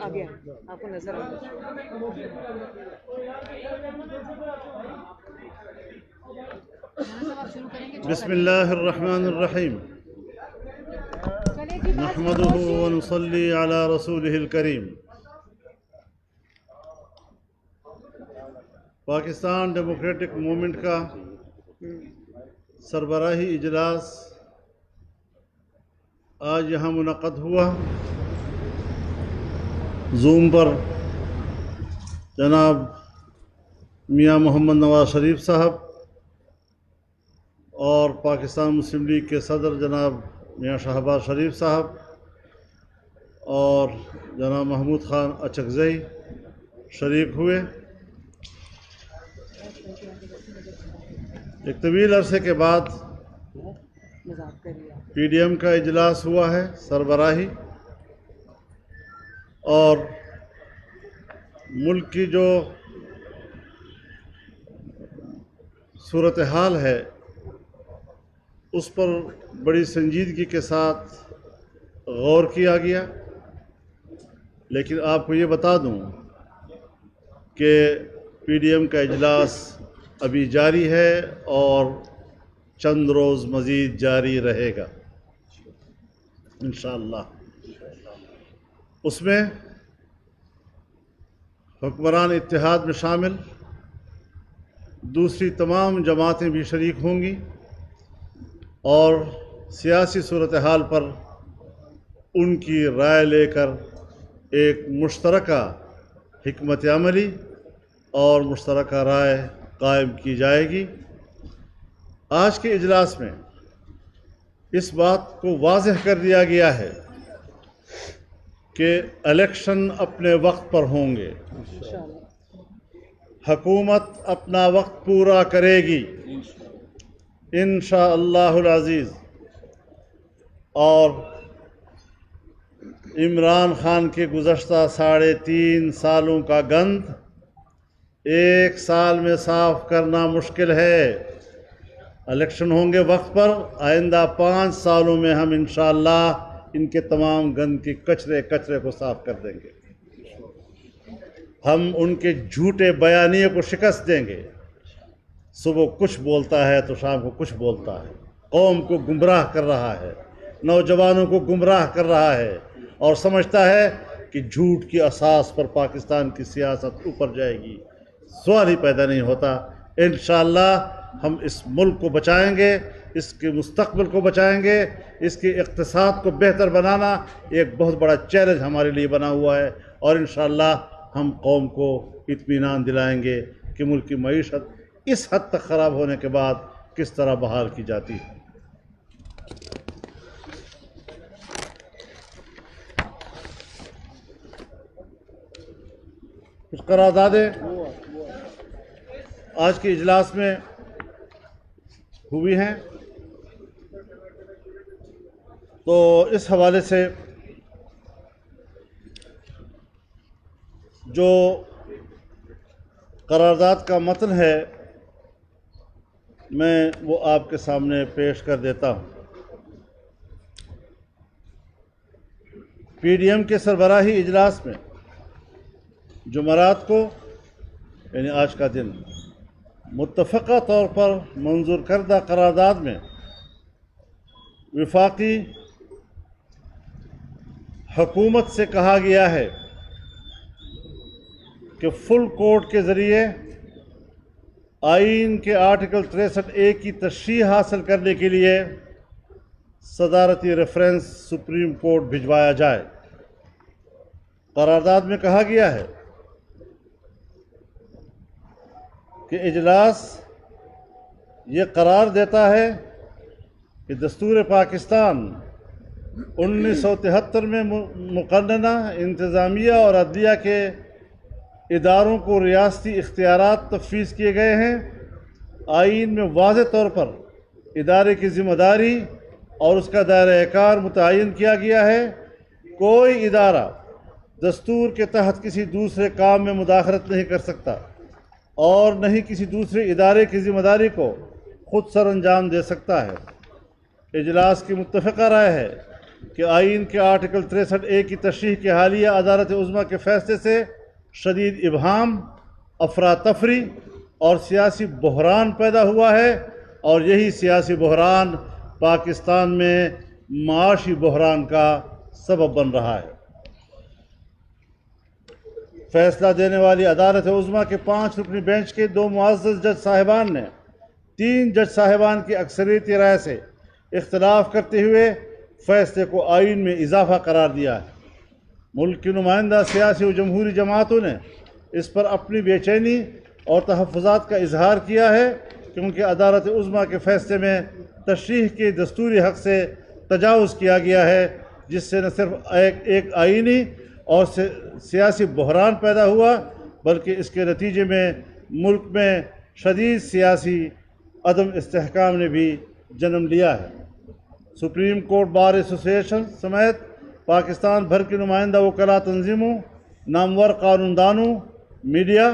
آ گیا آپ کو نظر آ گیا. بسم اللہ الرحمن الرحیم نحمده ونصلي على رسوله الکریم. پاکستان ڈیموکریٹک موومنٹ کا سربراہی اجلاس آج یہاں منعقد ہوا. زوم پر جناب میاں محمد نواز شریف صاحب اور پاکستان مسلم لیگ کے صدر جناب میاں شہباز شریف صاحب اور جناب محمود خان اچکزئی شریک ہوئے. ایک طویل عرصے کے بعد پی ڈی ایم کا اجلاس ہوا ہے سربراہی، اور ملک کی جو صورتحال ہے اس پر بڑی سنجیدگی کے ساتھ غور کیا گیا. لیکن آپ کو یہ بتا دوں کہ پی ڈی ایم کا اجلاس ابھی جاری ہے اور چند روز مزید جاری رہے گا انشاءاللہ. اس میں حکمران اتحاد میں شامل دوسری تمام جماعتیں بھی شریک ہوں گی اور سیاسی صورتحال پر ان کی رائے لے کر ایک مشترکہ حکمت عملی اور مشترکہ رائے قائم کی جائے گی. آج کے اجلاس میں اس بات کو واضح کر دیا گیا ہے کہ الیکشن اپنے وقت پر ہوں گے، حکومت اپنا وقت پورا کرے گی انشاءاللہ العزیز. اور عمران خان کے گزشتہ 3.5 سالوں کا گند ایک سال میں صاف کرنا مشکل ہے. الیکشن ہوں گے وقت پر. آئندہ 5 سالوں میں ہم انشاءاللہ ان کے تمام گند کے کچرے کو صاف کر دیں گے. ہم ان کے جھوٹے بیانیے کو شکست دیں گے. صبح کچھ بولتا ہے تو شام کو کچھ بولتا ہے، قوم کو گمراہ کر رہا ہے، نوجوانوں کو گمراہ کر رہا ہے اور سمجھتا ہے کہ جھوٹ کی اساس پر پاکستان کی سیاست اوپر جائے گی. سوال ہی پیدا نہیں ہوتا. انشاءاللہ ہم اس ملک کو بچائیں گے، اس کے مستقبل کو بچائیں گے. اس کے اقتصاد کو بہتر بنانا ایک بہت بڑا چیلنج ہمارے لیے بنا ہوا ہے، اور انشاءاللہ ہم قوم کو اطمینان دلائیں گے کہ ملک کی معیشت اس حد تک خراب ہونے کے بعد کس طرح بحال کی جاتی ہے. کچھ قراردادیں آج کے اجلاس میں ہوئی ہیں، تو اس حوالے سے جو قرارداد کا متن ہے میں وہ آپ کے سامنے پیش کر دیتا ہوں. پی ڈی ایم کے سربراہی اجلاس میں جمعرات کو یعنی آج کا دن متفقہ طور پر منظور کردہ قرارداد میں وفاقی حکومت سے کہا گیا ہے کہ فل کورٹ کے ذریعے آئین کے آرٹیکل 63A کی تشریح حاصل کرنے کے لیے صدارتی ریفرنس سپریم کورٹ بھجوایا جائے. قرارداد میں کہا گیا ہے کہ اجلاس یہ قرار دیتا ہے کہ دستور پاکستان 1973 میں مقننہ انتظامیہ اور عدلیہ کے اداروں کو ریاستی اختیارات تفویض کیے گئے ہیں. آئین میں واضح طور پر ادارے کی ذمہ داری اور اس کا دائرہ کار متعین کیا گیا ہے. کوئی ادارہ دستور کے تحت کسی دوسرے کام میں مداخلت نہیں کر سکتا اور نہ ہی کسی دوسرے ادارے کی ذمہ داری کو خود سر انجام دے سکتا ہے. اجلاس کی متفقہ رائے ہے کہ آئین کے آرٹیکل 63A کی تشریح کے حالیہ عدالت عظمیٰ کے فیصلے سے شدید ابہام، افراتفری اور سیاسی بحران پیدا ہوا ہے، اور یہی سیاسی بحران پاکستان میں معاشی بحران کا سبب بن رہا ہے۔ فیصلہ دینے والی عدالت عظمیٰ کے 5 رکنی بینچ کے 2 معزز جج صاحبان نے 3 جج صاحبان کی اکثریتی رائے سے اختلاف کرتے ہوئے فیصلے کو آئین میں اضافہ قرار دیا ہے۔ ملک کی نمائندہ سیاسی و جمہوری جماعتوں نے اس پر اپنی بے چینی اور تحفظات کا اظہار کیا ہے، کیونکہ عدالت عظمیٰ کے فیصلے میں تشریح کے دستوری حق سے تجاوز کیا گیا ہے، جس سے نہ صرف ایک آئینی اور سیاسی بحران پیدا ہوا، بلکہ اس کے نتیجے میں ملک میں شدید سیاسی عدم استحکام نے بھی جنم لیا ہے۔ سپریم کورٹ بار ایسوسی ایشن سمیت پاکستان بھر کی نمائندہ وکلاء تنظیموں، نامور قانون دانوں، میڈیا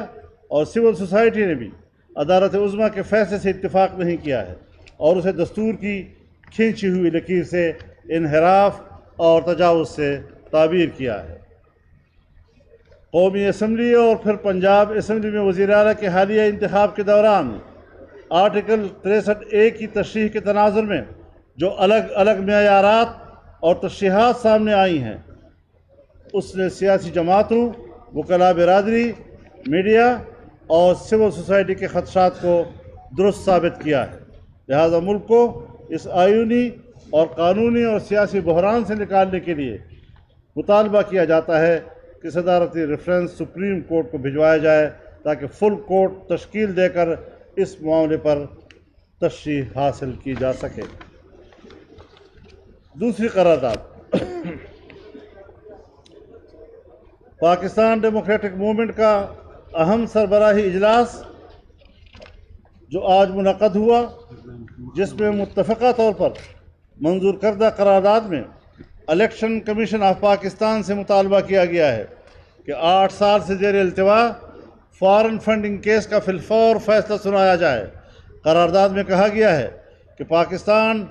اور سول سوسائٹی نے بھی عدالت عظمیٰ کے فیصلے سے اتفاق نہیں کیا ہے اور اسے دستور کی کھینچی ہوئی لکیر سے انحراف اور تجاوز سے تعبیر کیا ہے۔ قومی اسمبلی اور پھر پنجاب اسمبلی میں وزیر اعلیٰ کے حالیہ انتخاب کے دوران آرٹیکل 63A کی تشریح کے تناظر میں جو الگ الگ معیارات اور تشریحات سامنے آئی ہیں، اس نے سیاسی جماعتوں، وکلاء برادری، میڈیا اور سول سوسائٹی کے خدشات کو درست ثابت کیا ہے۔ لہذا ملک کو اس آئینی اور قانونی اور سیاسی بحران سے نکالنے کے لیے مطالبہ کیا جاتا ہے کہ صدارتی ریفرنس سپریم کورٹ کو بھجوایا جائے تاکہ فل کورٹ تشکیل دے کر اس معاملے پر تشریح حاصل کی جا سکے۔ دوسری قرارداد، پاکستان ڈیموکریٹک موومنٹ کا اہم سربراہی اجلاس جو آج منعقد ہوا، جس میں متفقہ طور پر منظور کردہ قرارداد میں الیکشن کمیشن آف پاکستان سے مطالبہ کیا گیا ہے کہ 8 سال سے زیر التوا فارن فنڈنگ کیس کا فی الفور فیصلہ سنایا جائے۔ قرارداد میں کہا گیا ہے کہ پاکستان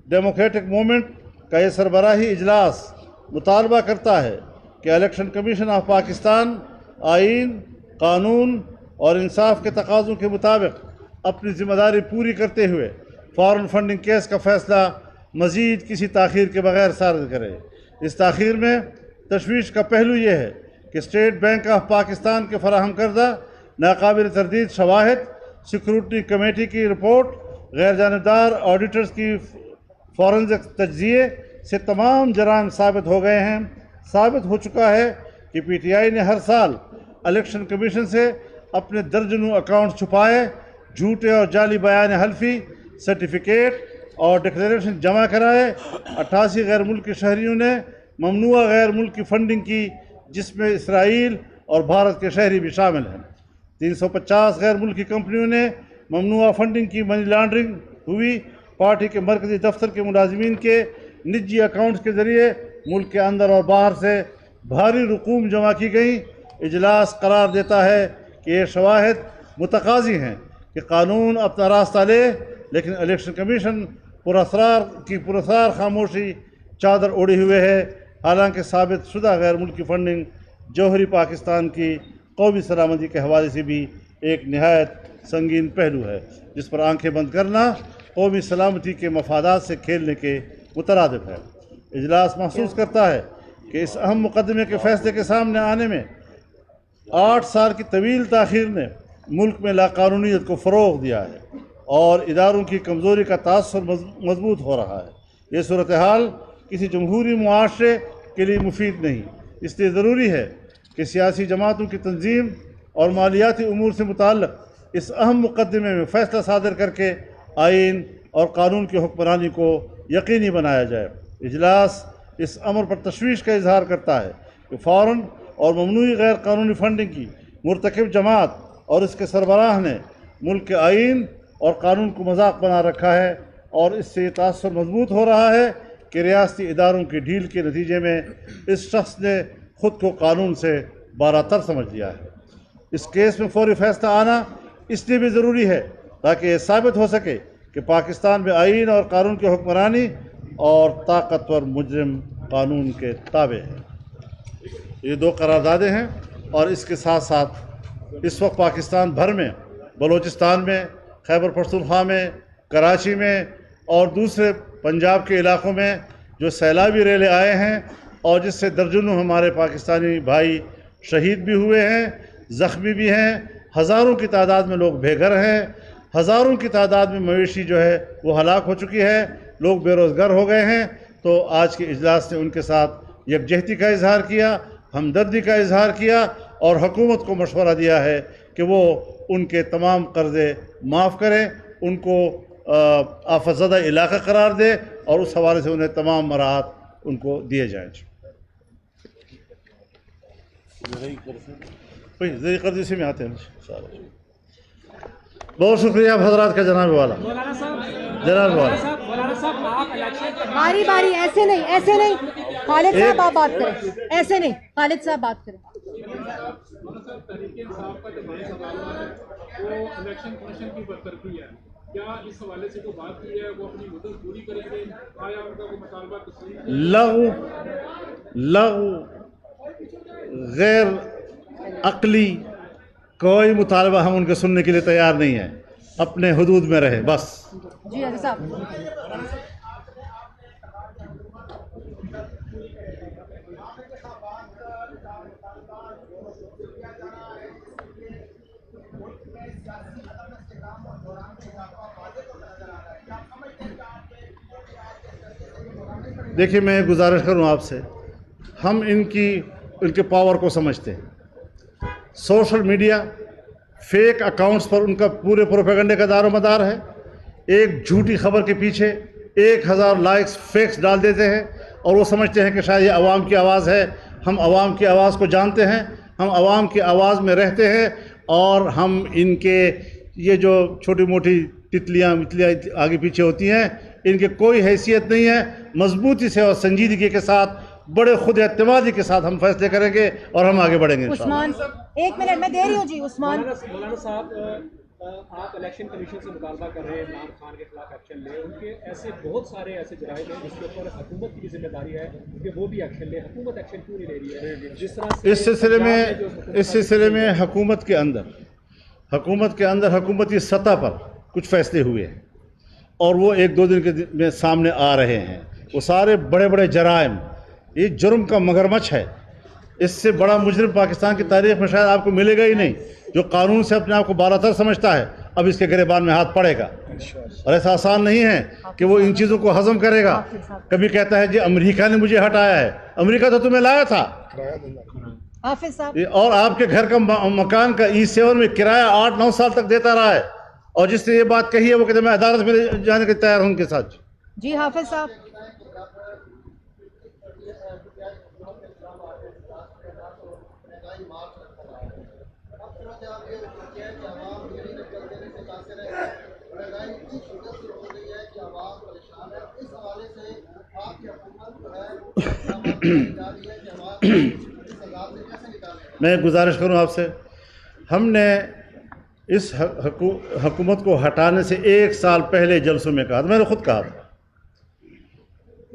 ڈیموکریٹک موومنٹ کا یہ سربراہی اجلاس مطالبہ کرتا ہے کہ الیکشن کمیشن آف پاکستان آئین، قانون اور انصاف کے تقاضوں کے مطابق اپنی ذمہ داری پوری کرتے ہوئے فارن فنڈنگ کیس کا فیصلہ مزید کسی تاخیر کے بغیر صادر کرے۔ اس تاخیر میں تشویش کا پہلو یہ ہے کہ اسٹیٹ بینک آف پاکستان کے فراہم کردہ ناقابل تردید شواہد، سیکورٹی کمیٹی کی رپورٹ، غیر جانبدار آڈیٹرز کی فورنزک تجزیے سے تمام جرائم ثابت ہو گئے ہیں۔ ثابت ہو چکا ہے کہ پی ٹی آئی نے ہر سال الیکشن کمیشن سے اپنے درجنوں اکاؤنٹ چھپائے، جھوٹے اور جعلی بیان حلفی، سرٹیفکیٹ اور ڈکلیریشن جمع کرائے۔ 88 غیر ملکی شہریوں نے ممنوعہ غیر ملکی فنڈنگ کی، جس میں اسرائیل اور بھارت کے شہری بھی شامل ہیں۔ 350 غیر ملکی کمپنیوں نے ممنوعہ فنڈنگ کی۔ منی لانڈرنگ ہوئی۔ پارٹی کے مرکزی دفتر کے ملازمین کے نجی اکاؤنٹس کے ذریعے ملک کے اندر اور باہر سے بھاری رقوم جمع کی گئیں۔ اجلاس قرار دیتا ہے کہ یہ شواہد متقاضی ہیں کہ قانون اپنا راستہ لے، لیکن الیکشن کمیشن پراسرار خاموشی چادر اوڑھے ہوئے ہے، حالانکہ ثابت شدہ غیر ملکی فنڈنگ جوہری پاکستان کی قومی سلامتی کے حوالے سے بھی ایک نہایت سنگین پہلو ہے، جس پر آنکھیں بند کرنا قومی سلامتی کے مفادات سے کھیلنے کے مترادف ہے۔ اجلاس محسوس کرتا ہے کہ اس اہم مقدمے کے فیصلے کے سامنے آنے میں 8 سال کی طویل تاخیر نے ملک میں لاقانونیت کو فروغ دیا ہے اور اداروں کی کمزوری کا تاثر مضبوط ہو رہا ہے۔ یہ صورتحال کسی جمہوری معاشرے کے لیے مفید نہیں۔ اس لیے ضروری ہے کہ سیاسی جماعتوں کی تنظیم اور مالیاتی امور سے متعلق اس اہم مقدمے میں فیصلہ صادر کر کے آئین اور قانون کی حکمرانی کو یقینی بنایا جائے۔ اجلاس اس امر پر تشویش کا اظہار کرتا ہے کہ فوراً اور ممنوعی غیر قانونی فنڈنگ کی مرتکب جماعت اور اس کے سربراہ نے ملک کے آئین اور قانون کو مذاق بنا رکھا ہے، اور اس سے یہ تاثر مضبوط ہو رہا ہے کہ ریاستی اداروں کی ڈھیل کے نتیجے میں اس شخص نے خود کو قانون سے بالاتر سمجھ لیا ہے۔ اس کیس میں فوری فیصلہ آنا اس لیے بھی ضروری ہے تاکہ یہ ثابت ہو سکے کہ پاکستان میں آئین اور قانون کی حکمرانی اور طاقتور مجرم قانون کے تابع ہے۔ یہ دو قراردادیں ہیں، اور اس کے ساتھ ساتھ اس وقت پاکستان بھر میں، بلوچستان میں، خیبر پختونخوا میں، کراچی میں اور دوسرے پنجاب کے علاقوں میں جو سیلابی ریلیں آئے ہیں، اور جس سے درجنوں ہمارے پاکستانی بھائی شہید بھی ہوئے ہیں، زخمی بھی ہیں، ہزاروں کی تعداد میں لوگ بے گھر ہیں، ہزاروں کی تعداد میں مویشی جو ہے وہ ہلاک ہو چکی ہے، لوگ بے روزگار ہو گئے ہیں۔ تو آج کے اجلاس نے ان کے ساتھ یکجہتی کا اظہار کیا، ہمدردی کا اظہار کیا، اور حکومت کو مشورہ دیا ہے کہ وہ ان کے تمام قرضے معاف کریں، ان کو آفت زدہ علاقہ قرار دے، اور اس حوالے سے انہیں تمام مراحت ان کو دیے جائیں۔ زیر قرض اسی میں آتے ہیں۔ بہت شکریہ آپ حضرات کا جناب والا، جناب والا۔ باری باری ایسے نہیں خالد صاحب آپ بات کریں، ایسے نہیں خالد صاحب بات کریں۔ تحریک انصاف کا جو بڑا سوال ہے وہ الیکشن کمیشن کی برطرفی ہے، کیا اس حوالے سے جو بات کی ہے وہ اپنی مدت پوری کریں گے؟ آیا ان کا کوئی مطالبہ تسلیم؟ لغو غیر عقلی کوئی مطالبہ ہم ان کے سننے کے لیے تیار نہیں ہیں، اپنے حدود میں رہے بس۔ جی حضرت صاحب۔ دیکھیے میں گزارش کروں آپ سے، ہم ان کے پاور کو سمجھتے ہیں۔ سوشل میڈیا فیک اکاؤنٹس پر ان کا پورے پروپیگنڈے کا دار و مدار ہے۔ ایک جھوٹی خبر کے پیچھے 1000 لائکس فیکس ڈال دیتے ہیں، اور وہ سمجھتے ہیں کہ شاید یہ عوام کی آواز ہے۔ ہم عوام کی آواز کو جانتے ہیں، ہم عوام کی آواز میں رہتے ہیں، اور ہم ان کے یہ جو چھوٹی موٹی تتلیاں آگے پیچھے ہوتی ہیں، ان کے کوئی حیثیت نہیں ہے۔ مضبوطی سے اور سنجیدگی کے ساتھ، بڑے خود اعتمادی کے ساتھ ہم فیصلے کریں گے، اور ہم آگے بڑھیں گے انشاءاللہ۔ عثمان ایک منٹ میں دے رہی ہوں جی۔ عثمان مولانا صاحب، آپ الیکشن کمیشن سے مطالبہ کر رہے ہیں عمران خان کے خلاف ایکشن لے، ان کے ایسے بہت سارے ایسے جرائم ہیں جس کے اوپر حکومت کی بھی ذمہ داری ہے کہ وہ بھی ایکشن لے، حکومت ایکشن کیوں نہیں لے رہی ہے؟ جس طرح سے اس سلسلے میں حکومت کے اندر حکومتی سطح پر کچھ فیصلے ہوئے ہیں، اور وہ 1-2 دن کے میں سامنے آ رہے ہیں۔ وہ سارے بڑے بڑے جرائم، یہ جرم کا مگرمچھ ہے۔ اس سے بڑا مجرم پاکستان کی تاریخ میں شاید آپ کو ملے گا ہی نہیں، جو قانون سے اپنے آپ کو بالاتر سمجھتا ہے، اب اس کے گریبان میں ہاتھ پڑے گا، اور ایسا آسان نہیں ہے کہ وہ ان چیزوں کو ہضم کرے گا۔ کبھی کہتا ہے جی امریکہ نے مجھے ہٹایا ہے، امریکہ تو تمہیں لایا تھا۔ حافظ صاحب۔ اور آپ کے گھر کا مکان کا E7 میں کرایہ 8-9 سال تک دیتا رہا ہے، اور جس نے یہ بات کہی ہے وہ کہتے ہیں میں عدالت میں جانے کے تیار ہوں ان کے ساتھ۔ جی حافظ صاحب۔ میں گزارش کروں آپ سے، ہم نے اس حکومت کو ہٹانے سے 1 سال پہلے جلسوں میں کہا تھا، میں نے خود کہا تھا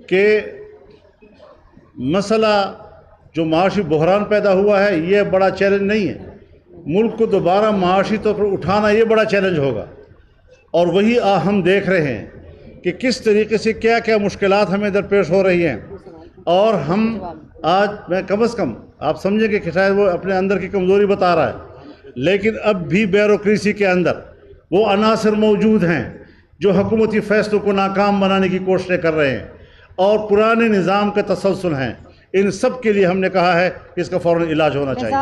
کہ مسئلہ جو معاشی بحران پیدا ہوا ہے یہ بڑا چیلنج نہیں ہے، ملک کو دوبارہ معاشی طور پر اٹھانا یہ بڑا چیلنج ہوگا، اور وہی ہم دیکھ رہے ہیں کہ کس طریقے سے کیا کیا مشکلات ہمیں درپیش ہو رہی ہیں۔ اور ہم آج میں کم از کم آپ سمجھیں کہ شاید وہ اپنے اندر کی کمزوری بتا رہا ہے، لیکن اب بھی بیوروکریسی کے اندر وہ عناصر موجود ہیں جو حکومتی فیصلوں کو ناکام بنانے کی کوششیں کر رہے ہیں، اور پرانے نظام کے تسلسل ہیں۔ ان سب کے لیے ہم نے کہا ہے کہ اس کا فوراً علاج ہونا چاہیے۔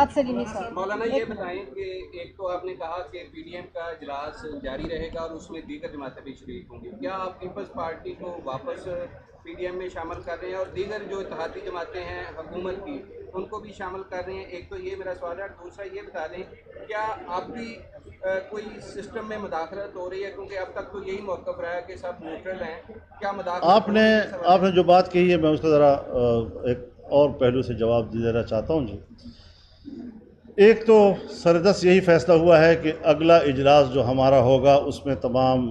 مولانا یہ بتائیں کہ ایک تو آپ نے کہا کہ پی ڈی ایم کا اجلاس جاری رہے گا اور اس میں دیگر جماعتیں بھی شریک ہوں گی، کیا آپ پیپلز پارٹی کو واپس پی ڈی ایم میں شامل کر رہے ہیں، اور دیگر جو اتحادی جماعتیں ہیں حکومت کی ان کو بھی شامل کر رہے ہیں؟ ایک تو یہ میرا سوال ہے، اور دوسرا یہ بتا دیں کیا آپ بھی کوئی سسٹم میں مداخلت ہو رہی ہے، کیونکہ اب تک تو یہی موقف رہا ہے کہ سب نیوٹرل ہیں، کیا مداخلت آپ نے جو بات کہی ہے میں اس کا ذرا ایک اور پہلو سے جواب دینا چاہتا ہوں۔ جی ایک تو سردست یہی فیصلہ ہوا ہے کہ اگلا اجلاس جو ہمارا ہوگا اس میں تمام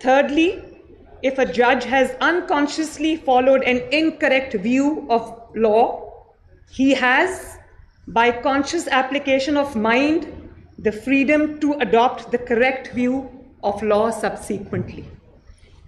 Thirdly, if a judge has unconsciously followed an incorrect view of law, he has, by conscious application of mind, the freedom to adopt the correct view of law subsequently.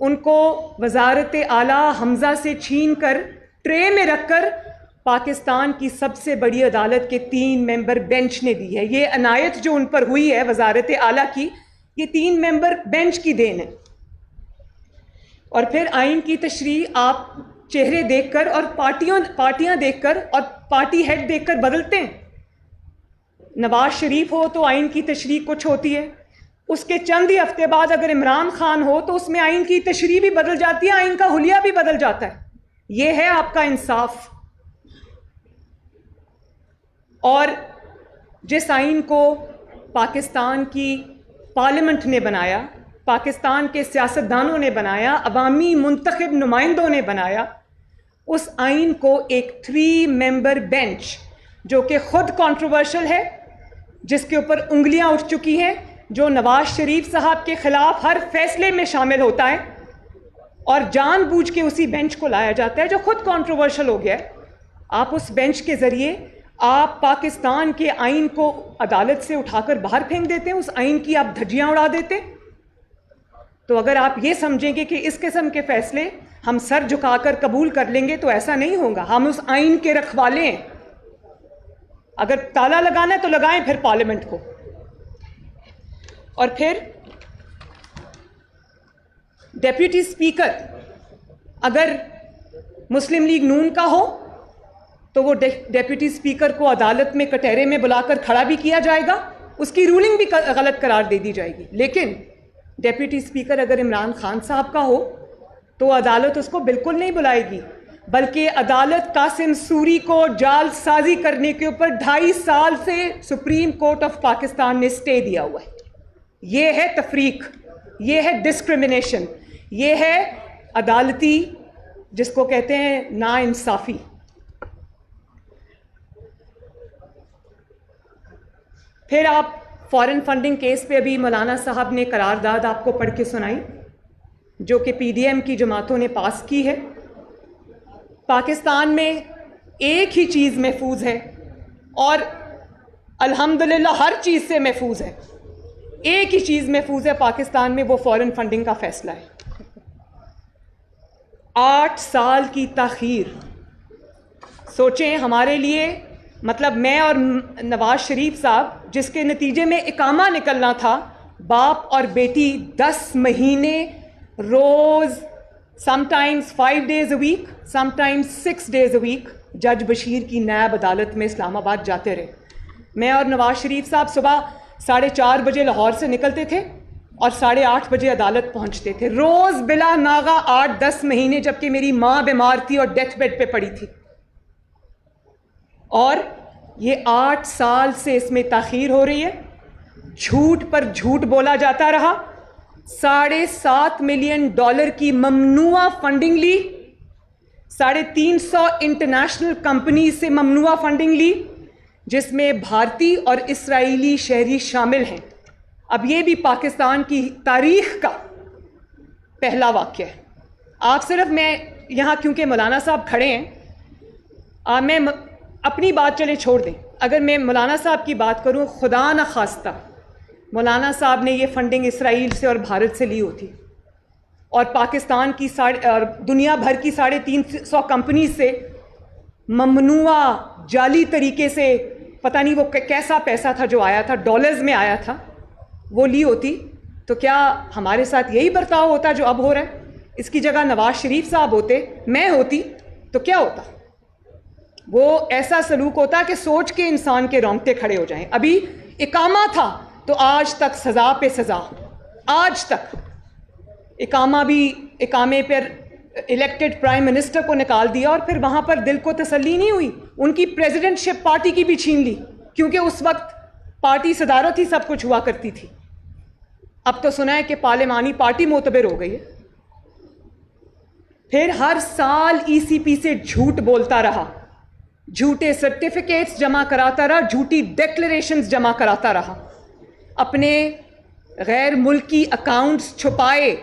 ان کو وزارت اعلیٰ حمزہ سے چھین کر ٹرے میں رکھ کر پاکستان کی سب سے بڑی عدالت کے 3 ممبر بینچ نے دی ہے. یہ عنایت جو ان پر ہوئی ہے وزارت اعلیٰ کی، یہ 3 ممبر بینچ کی دین ہے. اور پھر آئین کی تشریح آپ چہرے دیکھ کر اور پارٹیاں دیکھ کر اور پارٹی ہیڈ دیکھ کر بدلتے ہیں. نواز شریف ہو تو آئین کی تشریح کچھ ہوتی ہے، اس کے چند ہی ہفتے بعد اگر عمران خان ہو تو اس میں آئین کی تشریح بھی بدل جاتی ہے، آئین کا حلیہ بھی بدل جاتا ہے. یہ ہے آپ کا انصاف. اور جس آئین کو پاکستان کی پارلیمنٹ نے بنایا، پاکستان کے سیاستدانوں نے بنایا، عوامی منتخب نمائندوں نے بنایا، اس آئین کو ایک 3 ممبر بینچ جو کہ خود کنٹروورشل ہے، جس کے اوپر انگلیاں اٹھ چکی ہیں، جو نواز شریف صاحب کے خلاف ہر فیصلے میں شامل ہوتا ہے اور جان بوجھ کے اسی بینچ کو لایا جاتا ہے جو خود کنٹروورشل ہو گیا ہے. آپ اس بینچ کے ذریعے آپ پاکستان کے آئین کو عدالت سے اٹھا کر باہر پھینک دیتے ہیں، اس آئین کی آپ دھجیاں اڑا دیتے ہیں. تو اگر آپ یہ سمجھیں گے کہ اس قسم کے فیصلے ہم سر جھکا کر قبول کر لیں گے تو ایسا نہیں ہوگا. ہم اس آئین کے رکھوالے ہیں. اگر تالا لگانا ہے تو لگائیں پھر پارلیمنٹ کو. اور پھر ڈیپٹی اسپیکر اگر مسلم لیگ نون کا ہو تو وہ ڈیپٹی اسپیکر کو عدالت میں کٹہرے میں بلا کر کھڑا بھی کیا جائے گا، اس کی رولنگ بھی غلط قرار دے دی جائے گی. لیکن ڈیپٹی اسپیکر اگر عمران خان صاحب کا ہو تو عدالت اس کو بالکل نہیں بلائے گی، بلکہ عدالت قاسم سوری کو جال سازی کرنے کے اوپر 2.5 سال سے سپریم کورٹ آف پاکستان نے اسٹے دیا ہوا ہے. یہ ہے تفریق، یہ ہے ڈسکرمنیشن، یہ ہے عدالتی جس کو کہتے ہیں نا انصافی. پھر آپ فارن فنڈنگ کیس پہ ابھی مولانا صاحب نے قرارداد آپ کو پڑھ کے سنائی جو کہ پی ڈی ایم کی جماعتوں نے پاس کی ہے. پاکستان میں ایک ہی چیز محفوظ ہے اور الحمدللہ ہر چیز سے محفوظ ہے. ایک ہی چیز محفوظ ہے پاکستان میں، وہ فارن فنڈنگ کا فیصلہ ہے. 8 سال کی تاخیر. سوچیں ہمارے لیے، مطلب میں اور نواز شریف صاحب جس کے نتیجے میں اقامہ نکلنا تھا، باپ اور بیٹی 10 مہینے روز، some times 5 days a week، some times 6 days a week جج بشیر کی نیب عدالت میں اسلام آباد جاتے رہے. میں اور نواز شریف صاحب صبح 4:30 بجے لاہور سے نکلتے تھے اور 8:30 بجے عدالت پہنچتے تھے، روز بلا ناغہ 8-10 مہینے، جبکہ میری ماں بیمار تھی اور ڈیتھ بیڈ پہ پڑی تھی. اور یہ 8 سال سے اس میں تاخیر ہو رہی ہے. جھوٹ پر جھوٹ بولا جاتا رہا. $7.5 ملین کی ممنوعہ فنڈنگ لی، 350 انٹرنیشنل کمپنیز سے ممنوعہ فنڈنگ لی، جس میں بھارتی اور اسرائیلی شہری شامل ہیں. اب یہ بھی پاکستان کی تاریخ کا پہلا واقعہ ہے. آپ صرف، میں یہاں کیونکہ مولانا صاحب کھڑے ہیں، میں اپنی بات چلے چھوڑ دیں. اگر میں مولانا صاحب کی بات کروں، خدا نہ خواستہ مولانا صاحب نے یہ فنڈنگ اسرائیل سے اور بھارت سے لی ہوتی اور پاکستان کی اور دنیا بھر کی 350 کمپنیز سے ممنوعہ جعلی طریقے سے، پتہ نہیں وہ کیسا پیسہ تھا جو آیا تھا، ڈالرز میں آیا تھا، وہ لی ہوتی تو کیا ہمارے ساتھ یہی برتاؤ ہوتا جو اب ہو رہا ہے؟ اس کی جگہ نواز شریف صاحب ہوتے، میں ہوتی، تو کیا ہوتا؟ وہ ایسا سلوک ہوتا کہ سوچ کے انسان کے رونگٹے کھڑے ہو جائیں. ابھی اقامہ تھا تو آج تک سزا پہ سزا، آج تک اقامے پر الیکٹڈ پرائم منسٹر کو نکال دیا اور پھر وہاں پر دل کو تسلی نہیں ہوئی، ان کی پریزیڈنٹ شپ پارٹی کی بھی چھین لی، کیونکہ اس وقت پارٹی صدارت ہی سب کچھ ہوا کرتی تھی. اب تو سنا ہے کہ پارلیمانی پارٹی معتبر ہو گئی ہے. پھر ہر سال ای سی پی سے جھوٹ بولتا رہا، جھوٹے سرٹیفکیٹس جمع کراتا رہا، جھوٹی ڈیکلریشنز جمع کراتا رہا، اپنے غیر ملکی اکاؤنٹس چھپائے،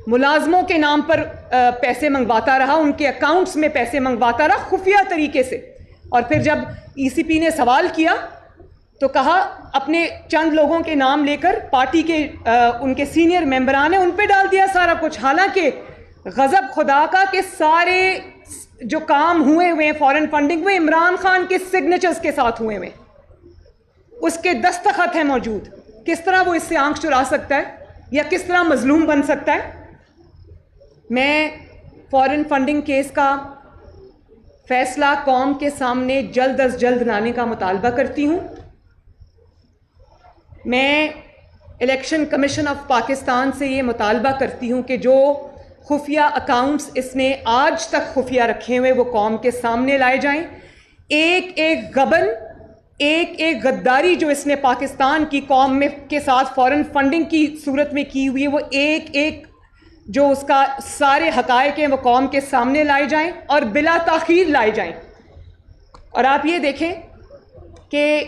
ملازموں کے نام پر پیسے منگواتا رہا، ان کے اکاؤنٹس میں پیسے منگواتا رہا خفیہ طریقے سے. اور پھر جب ای سی پی نے سوال کیا تو کہا اپنے چند لوگوں کے نام لے کر پارٹی کے ان کے سینئر ممبران ہیں ان پہ ڈال دیا سارا کچھ، حالانکہ غضب خدا کا کہ سارے جو کام ہوئے ہیں فارن فنڈنگ میں عمران خان کے سگنیچرز کے ساتھ ہوئے ہیں، اس کے دستخط ہیں موجود. کس طرح وہ اس سے آنکھ چرا سکتا ہے یا کس طرح مظلوم بن سکتا ہے؟ میں فارن فنڈنگ کیس کا فیصلہ قوم کے سامنے جلد از جلد لانے کا مطالبہ کرتی ہوں. میں الیکشن کمیشن آف پاکستان سے یہ مطالبہ کرتی ہوں کہ جو خفیہ اکاؤنٹس اس نے آج تک خفیہ رکھے ہوئے وہ قوم کے سامنے لائے جائیں. ایک ایک غبن، ایک ایک غداری جو اس نے پاکستان کی قوم میں کے ساتھ فارن فنڈنگ کی صورت میں کی ہوئی ہے، وہ ایک ایک جو اس کا سارے حقائق ہیں وہ قوم کے سامنے لائے جائیں اور بلا تاخیر لائے جائیں. اور آپ یہ دیکھیں کہ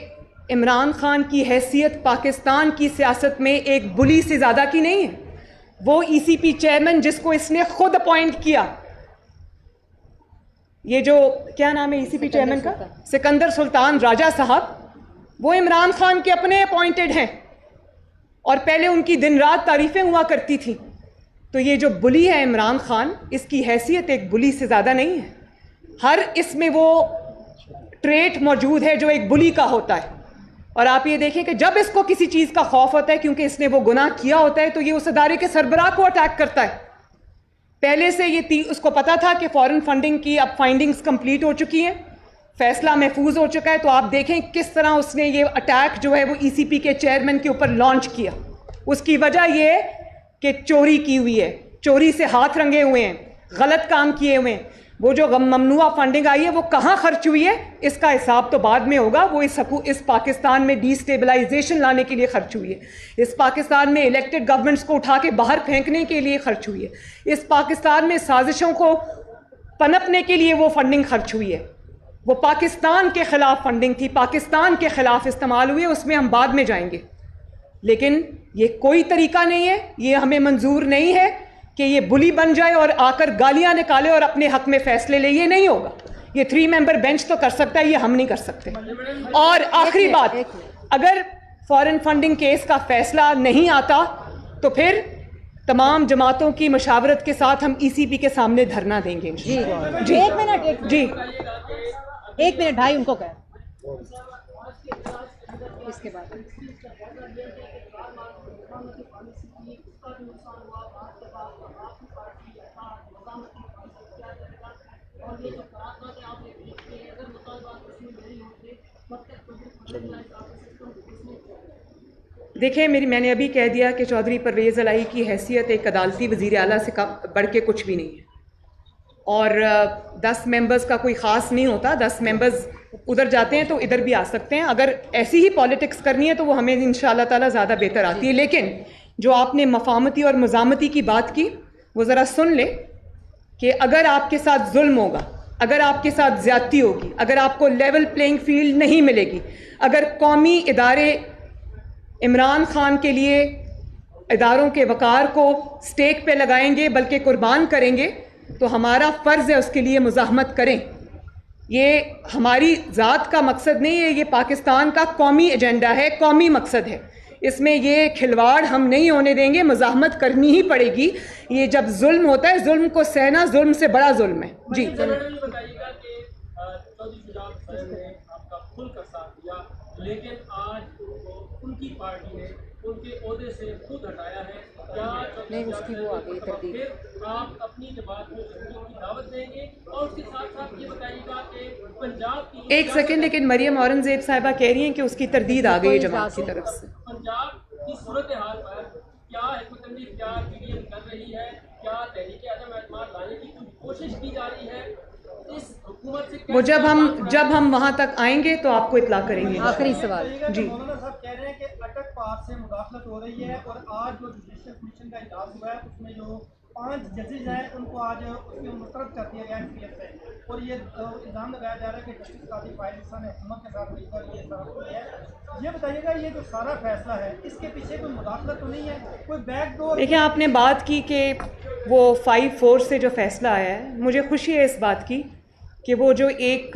عمران خان کی حیثیت پاکستان کی سیاست میں ایک بلی سے زیادہ کی نہیں ہے. وہ ای سی پی چیئرمین جس کو اس نے خود اپوائنٹ کیا، یہ جو کیا نام ہے ای سی پی چیئرمین کا، سکندر سلطان راجہ صاحب، وہ عمران خان کے اپنے اپوائنٹڈ ہیں اور پہلے ان کی دن رات تعریفیں ہوا کرتی تھیں. تو یہ جو بلی ہے عمران خان، اس کی حیثیت ایک بلی سے زیادہ نہیں ہے. ہر اس میں وہ ٹریٹ موجود ہے جو ایک بلی کا ہوتا ہے. اور آپ یہ دیکھیں کہ جب اس کو کسی چیز کا خوف ہوتا ہے کیونکہ اس نے وہ گناہ کیا ہوتا ہے تو یہ اس ادارے کے سربراہ کو اٹیک کرتا ہے. پہلے سے یہ اس کو پتا تھا کہ فارن فنڈنگ کی اب فائنڈنگز کمپلیٹ ہو چکی ہیں، فیصلہ محفوظ ہو چکا ہے. تو آپ دیکھیں کس طرح اس نے یہ اٹیک جو ہے وہ ای سی پی کے چیئرمین کے اوپر لانچ کیا. اس کی وجہ یہ ہے کہ چوری کی ہوئی ہے، چوری سے ہاتھ رنگے ہوئے ہیں، غلط کام کیے ہوئے ہیں. وہ جو ممنوعہ فنڈنگ آئی ہے وہ کہاں خرچ ہوئی ہے اس کا حساب تو بعد میں ہوگا. وہ اس پاکستان میں ڈی اسٹیبلائزیشن لانے کے لیے خرچ ہوئی ہے، اس پاکستان میں الیکٹڈ گورنمنٹس کو اٹھا کے باہر پھینکنے کے لیے خرچ ہوئی ہے، اس پاکستان میں سازشوں کو پنپنے کے لیے وہ فنڈنگ خرچ ہوئی ہے. وہ پاکستان کے خلاف فنڈنگ تھی، پاکستان کے خلاف استعمال ہوئی ہے، اس میں ہم بعد میں جائیں گے. لیکن یہ کوئی طریقہ نہیں ہے، یہ ہمیں منظور نہیں ہے کہ یہ بلی بن جائے اور آ کر گالیاں نکالے اور اپنے حق میں فیصلے لے. یہ نہیں ہوگا. یہ 3 ممبر بینچ تو کر سکتا ہے، یہ ہم نہیں کر سکتے. اور آخری بات، اگر فارن فنڈنگ کیس کا فیصلہ نہیں آتا تو پھر تمام جماعتوں کی مشاورت کے ساتھ ہم ای سی پی کے سامنے دھرنا دیں گے. جی ایک منٹ جی ایک منٹ بھائی ان کو کہ اس کے بعد دیکھیں میں نے ابھی کہہ دیا کہ چودھری پرویز الہی کی حیثیت ایک عدالتی وزیر اعلیٰ سے بڑھ کے کچھ بھی نہیں ہے. اور 10 ممبرز کا کوئی خاص نہیں ہوتا. 10 ممبرز ادھر جاتے ہیں تو ادھر بھی آ سکتے ہیں. اگر ایسی ہی پالیٹکس کرنی ہے تو وہ ہمیں انشاءاللہ تعالیٰ زیادہ بہتر آتی ہے. لیکن جو آپ نے مفاہمتی اور مزاحمتی کی بات کی وہ ذرا سن لیں کہ اگر آپ کے ساتھ ظلم ہوگا، اگر آپ کے ساتھ زیادتی ہوگی، اگر آپ کو لیول پلینگ فیلڈ نہیں ملے گی، اگر قومی ادارے عمران خان کے لیے اداروں کے وقار کو سٹیک پہ لگائیں گے بلکہ قربان کریں گے تو ہمارا فرض ہے اس کے لیے مزاحمت کریں. یہ ہماری ذات کا مقصد نہیں ہے، یہ پاکستان کا قومی ایجنڈا ہے، قومی مقصد ہے. اس میں یہ کھلواڑ ہم نہیں ہونے دیں گے، مزاحمت کرنی ہی پڑے گی. یہ جب ظلم ہوتا ہے، ظلم کو سہنا ظلم سے بڑا ظلم ہے. جی لیکن آج ان کی پارٹی نے ان کے عہدے سے خود ہٹایا ہے. نہیں اس کی وہ آ گئی تردید. پھر آپ اپنی جماعت کو کی دعوت دیں گے اور اس کے ساتھ ساتھ یہ بتائیے گا کہ پنجاب کی ایک سیکنڈ، لیکن مریم اورنگزیب صاحبہ کہہ رہی ہیں کہ اس کی تردید آ گئی ہے جماعت کی طرف سے. پنجاب کی صورتحال پر کیا حکمت عملی اختیار پی ڈی ایم کر رہی ہے؟ کیا تحریک عدم اعتماد لانے کی کوشش کی جا رہی ہے؟ اس حکومت سے وہ جب ہم وہاں تک آئیں گے تو آپ کو اطلاع کریں گے. آخری سوال جی مولانا صاحب کہہ رہے ہیں کہ اٹک پار سے مداخلت ہو رہی ہے اور آج جو جوڈیشل کمیشن کا اجلاس ہوا ہے اس میں جو 5 ججز ہیں ان کو آج اس میں مسترد کر دیا گیا ہے پی ایف سے. اور یہ الزام لگایا جا رہا ہے کہ جسٹس قاضی فائز حسن نے حکومت کے ساتھ مل کر یہ سارا کیا ہے. یہ بتائیے گا یہ جو سارا فیصلہ ہے اس کے پیچھے کوئی مداخلت تو نہیں ہے، کوئی بیک ڈور؟ دیکھیں، آپ نے بات کی کہ وہ 5-4 سے جو فیصلہ آیا ہے، مجھے خوشی ہے اس بات کی کہ وہ جو ایک